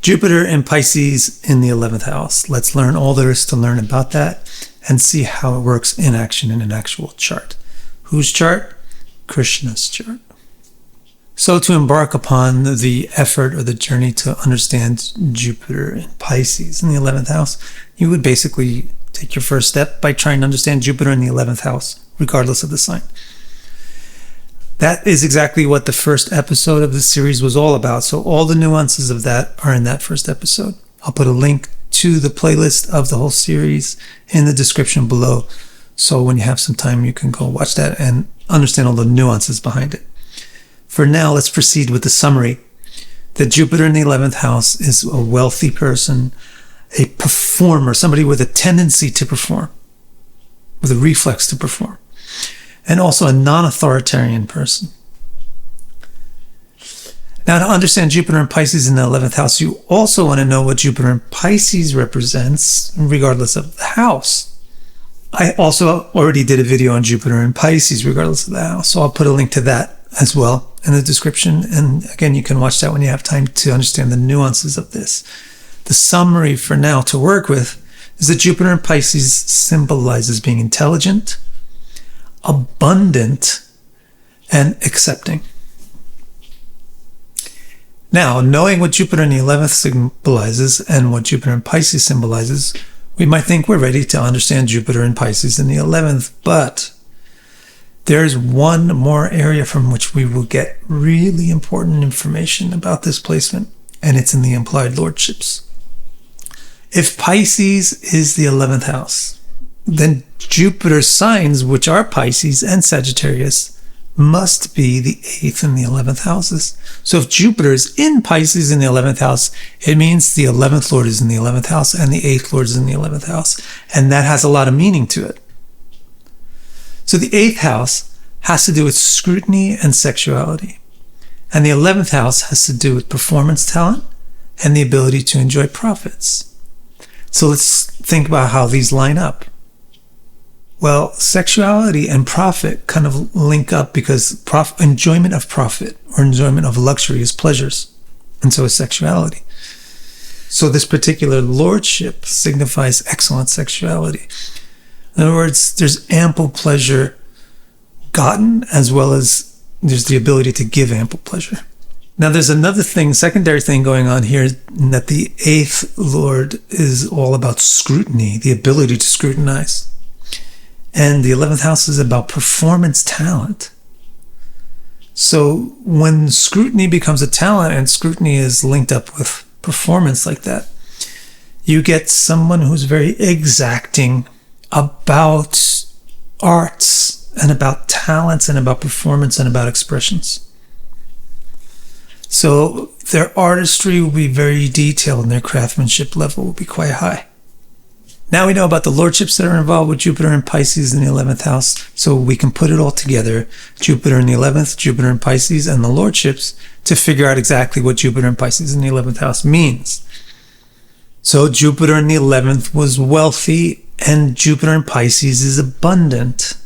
Jupiter in Pisces in the 11th house. Let's learn all there is to learn about that and see how it works in action in an actual chart. Whose chart? Krishna's chart. So to embark upon the effort or the journey to understand Jupiter in Pisces in the 11th house, you would basically take your first step by trying to understand Jupiter in the 11th house, regardless of the sign. That is exactly what the first episode of the series was all about. So all the nuances of that are in that first episode. I'll put a link to the playlist of the whole series in the description below. So when you have some time, you can go watch that and understand all the nuances behind it. For now, let's proceed with the summary. That Jupiter in the 11th house is a wealthy person, a performer, somebody with a tendency to perform, with a reflex to perform, and also a non-authoritarian person. Now, to understand Jupiter in Pisces in the 11th house, you also want to know what Jupiter in Pisces represents, regardless of the house. I also already did a video on Jupiter in Pisces, regardless of the house, so I'll put a link to that as well in the description. And again, you can watch that when you have time to understand the nuances of this. The summary for now to work with is that Jupiter in Pisces symbolizes being intelligent, abundant, and accepting. Now, knowing what Jupiter in the 11th symbolizes and what Jupiter in Pisces symbolizes, we might think we're ready to understand Jupiter in Pisces in the 11th, but there's one more area from which we will get really important information about this placement, and it's in the implied lordships. If Pisces is the 11th house, then Jupiter's signs, which are Pisces and Sagittarius, must be the 8th and the 11th houses. So if Jupiter is in Pisces in the 11th house, it means the 11th Lord is in the 11th house and the 8th Lord is in the 11th house. And that has a lot of meaning to it. So the 8th house has to do with scrutiny and sexuality. And the 11th house has to do with performance talent and the ability to enjoy profits. So let's think about how these line up. Well, sexuality and profit kind of link up because enjoyment of profit or enjoyment of luxury is pleasures, and so is sexuality. So this particular lordship signifies excellent sexuality. In other words, there's ample pleasure gotten as well as there's the ability to give ample pleasure. Now there's another thing, secondary thing going on here, that the 8th Lord is all about scrutiny, the ability to scrutinize. And the 11th house is about performance talent. So when scrutiny becomes a talent and scrutiny is linked up with performance like that, you get someone who's very exacting about arts and about talents and about performance and about expressions. So their artistry will be very detailed and their craftsmanship level will be quite high. Now we know about the lordships that are involved with Jupiter in Pisces in the 11th house, so we can put it all together, Jupiter in the 11th, Jupiter in Pisces, and the lordships, to figure out exactly what Jupiter in Pisces in the 11th house means. So Jupiter in the 11th was wealthy, and Jupiter in Pisces is abundant.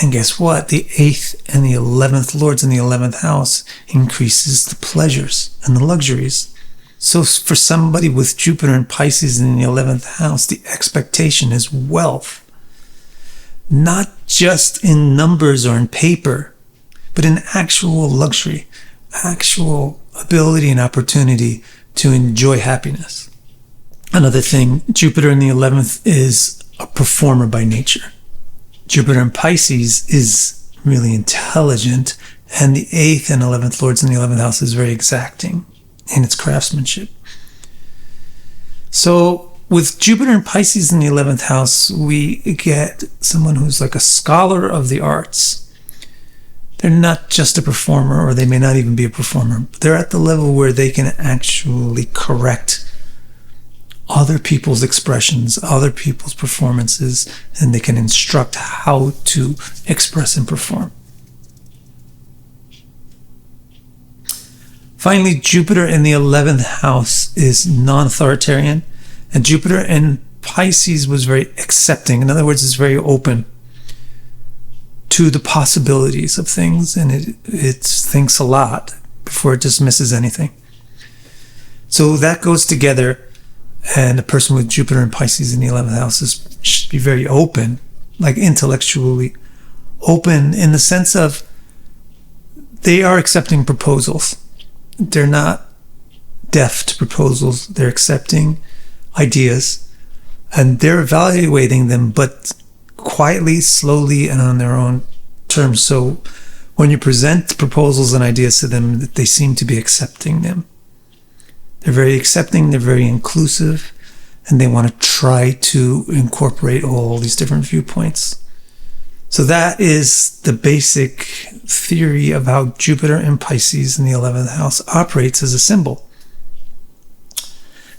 And guess what? The 8th and the 11th lords in the 11th house increases the pleasures and the luxuries. So for somebody with Jupiter and Pisces in the 11th house, the expectation is wealth. Not just in numbers or in paper, but in actual luxury, actual ability and opportunity to enjoy happiness. Another thing, Jupiter in the 11th is a performer by nature. Jupiter in Pisces is really intelligent, and the 8th and 11th lords in the 11th house is very exacting in its craftsmanship. So with Jupiter and Pisces in the 11th house, we get someone who's like a scholar of the arts. They're not just a performer, or they may not even be a performer, but they're at the level where they can actually correct other people's expressions, other people's performances, and they can instruct how to express and perform. Finally, Jupiter in the 11th house is non-authoritarian, and Jupiter in Pisces was very accepting. In other words, it's very open to the possibilities of things, and it thinks a lot before it dismisses anything. So that goes together, and a person with Jupiter and Pisces in the 11th house should be very open, like intellectually open, in the sense of they are accepting proposals. They're not deaf to proposals. They're accepting ideas, and they're evaluating them, but quietly, slowly, and on their own terms. So when you present proposals and ideas to them, they seem to be accepting them. They're very accepting, they're very inclusive, and they want to try to incorporate all these different viewpoints. So that is the basic theory of how Jupiter and Pisces in the 11th house operates as a symbol.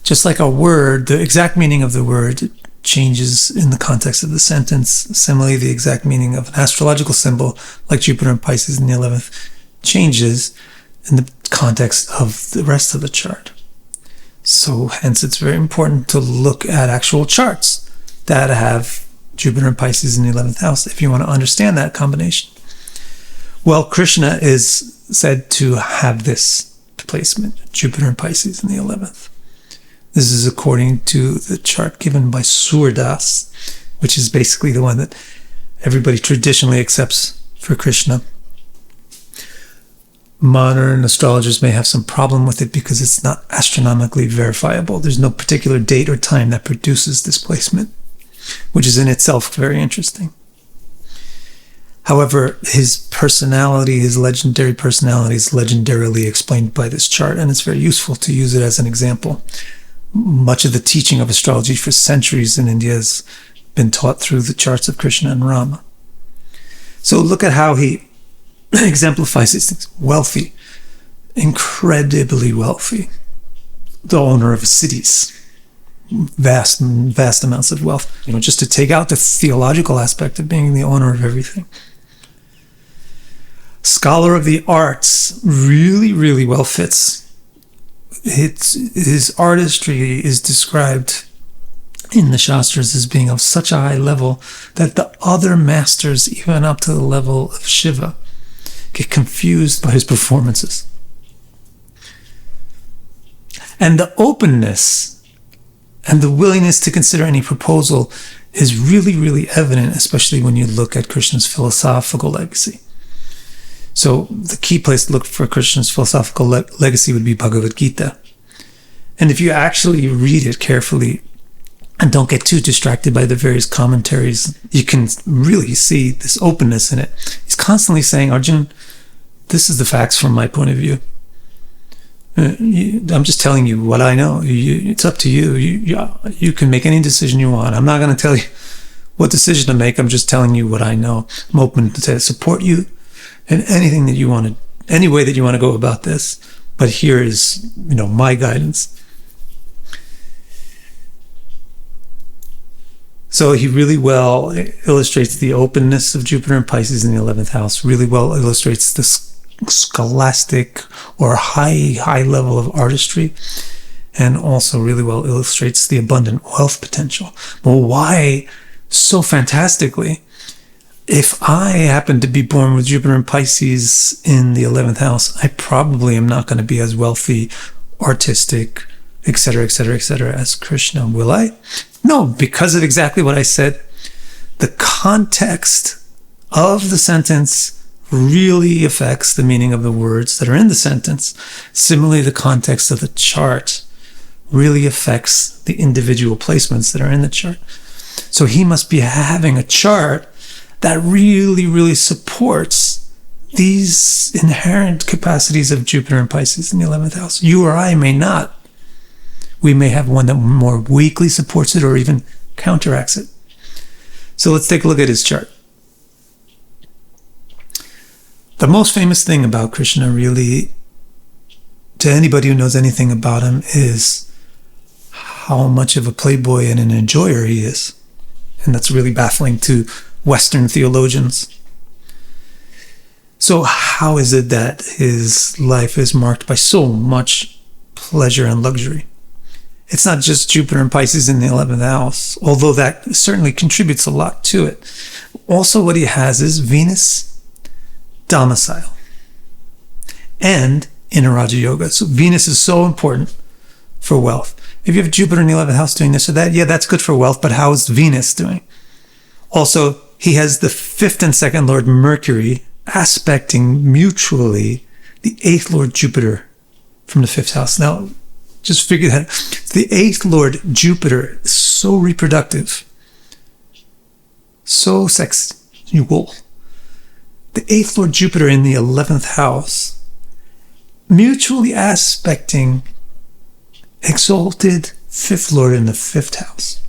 Just like a word, the exact meaning of the word changes in the context of the sentence. Similarly, the exact meaning of an astrological symbol, like Jupiter and Pisces in the 11th, changes in the context of the rest of the chart. So hence it's very important to look at actual charts that have Jupiter and Pisces in the 11th house if you want to understand that combination. Well, Krishna is said to have this placement, Jupiter and Pisces in the 11th. This is according to the chart given by Surdas, which is basically the one that everybody traditionally accepts for Krishna. Modern astrologers may have some problem with it because it's not astronomically verifiable. There's no particular date or time that produces this placement, which is in itself very interesting. However, his personality, his legendary personality, is legendarily explained by this chart, and it's very useful to use it as an example. Much of the teaching of astrology for centuries in India has been taught through the charts of Krishna and Rama. So look at how he exemplifies these things. Wealthy, incredibly wealthy, the owner of cities, vast amounts of wealth. Just to take out the theological aspect of being the owner of everything. Scholar of the arts, really, really well fits. His artistry is described in the Shastras as being of such a high level that the other masters, even up to the level of Shiva, get confused by his performances. And the openness and the willingness to consider any proposal is really, really evident, especially when you look at Krishna's philosophical legacy. So the key place to look for Krishna's philosophical legacy would be Bhagavad Gita. And if you actually read it carefully and don't get too distracted by the various commentaries, you can really see this openness in it. He's constantly saying, Arjun, this is the facts from my point of view. I'm just telling you what I know. It's up to you. You can make any decision you want. I'm not going to tell you what decision to make. I'm just telling you what I know. I'm open to support you in anything that you want to, any way that you want to go about this. But here is, my guidance. So he really well illustrates the openness of Jupiter and Pisces in the 11th house, really well illustrates the scholastic or high level of artistry, and also really well illustrates the abundant wealth potential. But why so fantastically? If I happen to be born with Jupiter and Pisces in the 11th house, I probably am not going to be as wealthy, artistic, etc., etc., etc. as Krishna. Will I? No, because of exactly what I said. The context of the sentence really affects the meaning of the words that are in the sentence. Similarly, the context of the chart really affects the individual placements that are in the chart. So he must be having a chart that really, really supports these inherent capacities of Jupiter and Pisces in the 11th house. You or I may not. We may have one that more weakly supports it or even counteracts it. So let's take a look at his chart. The most famous thing about Krishna, really, to anybody who knows anything about him, is how much of a playboy and an enjoyer he is. And that's really baffling to Western theologians. So how is it that his life is marked by so much pleasure and luxury? It's not just Jupiter and Pisces in the 11th house, although that certainly contributes a lot to it. Also what he has is Venus domicile and inner Raja Yoga. So Venus is so important for wealth. If you have Jupiter in the 11th house doing this or that, yeah, that's good for wealth, but how is Venus doing? Also, he has the 5th and 2nd Lord Mercury aspecting mutually the 8th Lord Jupiter from the 5th house. Now, just figure that the 8th Lord Jupiter is so reproductive, so sexual. The 8th Lord Jupiter in the 11th house, mutually aspecting exalted 5th Lord in the 5th house.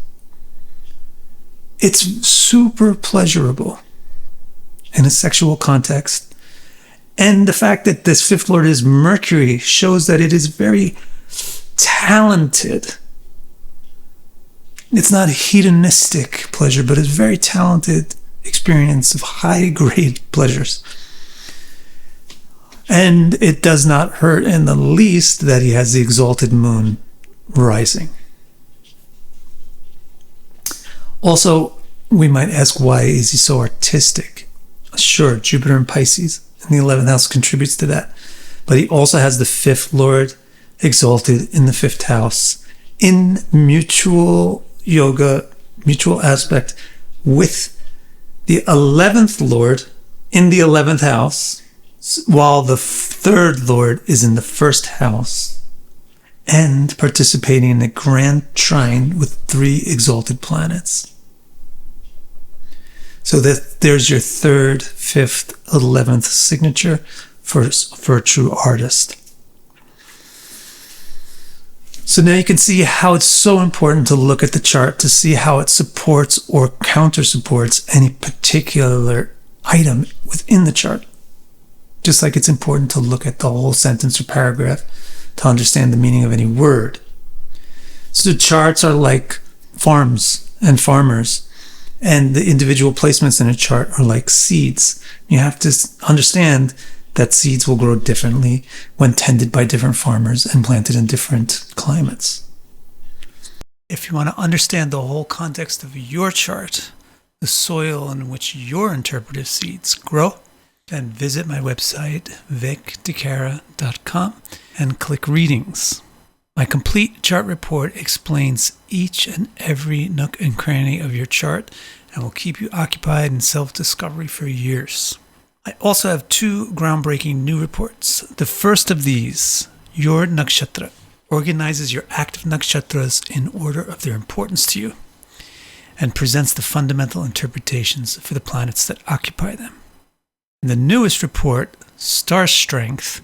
It's super pleasurable in a sexual context. And the fact that this 5th Lord is Mercury shows that it is very talented. It's not hedonistic pleasure, but it's very talented experience of high-grade pleasures. And it does not hurt in the least that he has the exalted moon rising. Also, we might ask, why is he so artistic? Sure, Jupiter in Pisces in the 11th house contributes to that. But he also has the 5th Lord exalted in the 5th house in mutual yoga, mutual aspect with the 11th Lord in the 11th house, while the 3rd Lord is in the 1st house and participating in a grand trine with 3 exalted planets. So that there's your 3rd, 5th, 11th signature for a true artist. So now you can see how it's so important to look at the chart to see how it supports or counter supports any particular item within the chart. Just like it's important to look at the whole sentence or paragraph to understand the meaning of any word. So the charts are like farms and farmers, and the individual placements in a chart are like seeds. You have to understand that seeds will grow differently when tended by different farmers and planted in different climates. If you want to understand the whole context of your chart, the soil in which your interpretive seeds grow, then visit my website, vicdecara.com, and click Readings. My complete chart report explains each and every nook and cranny of your chart and will keep you occupied in self-discovery for years. I also have 2 groundbreaking new reports. The first of these, Your Nakshatra, organizes your active nakshatras in order of their importance to you and presents the fundamental interpretations for the planets that occupy them. And the newest report, Star Strength,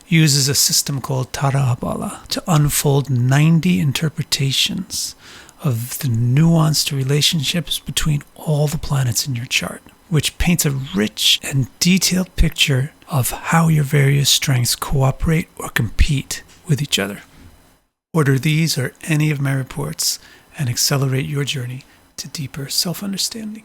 uses a system called Tarahabala to unfold 90 interpretations of the nuanced relationships between all the planets in your chart, which paints a rich and detailed picture of how your various strengths cooperate or compete with each other. Order these or any of my reports and accelerate your journey to deeper self-understanding.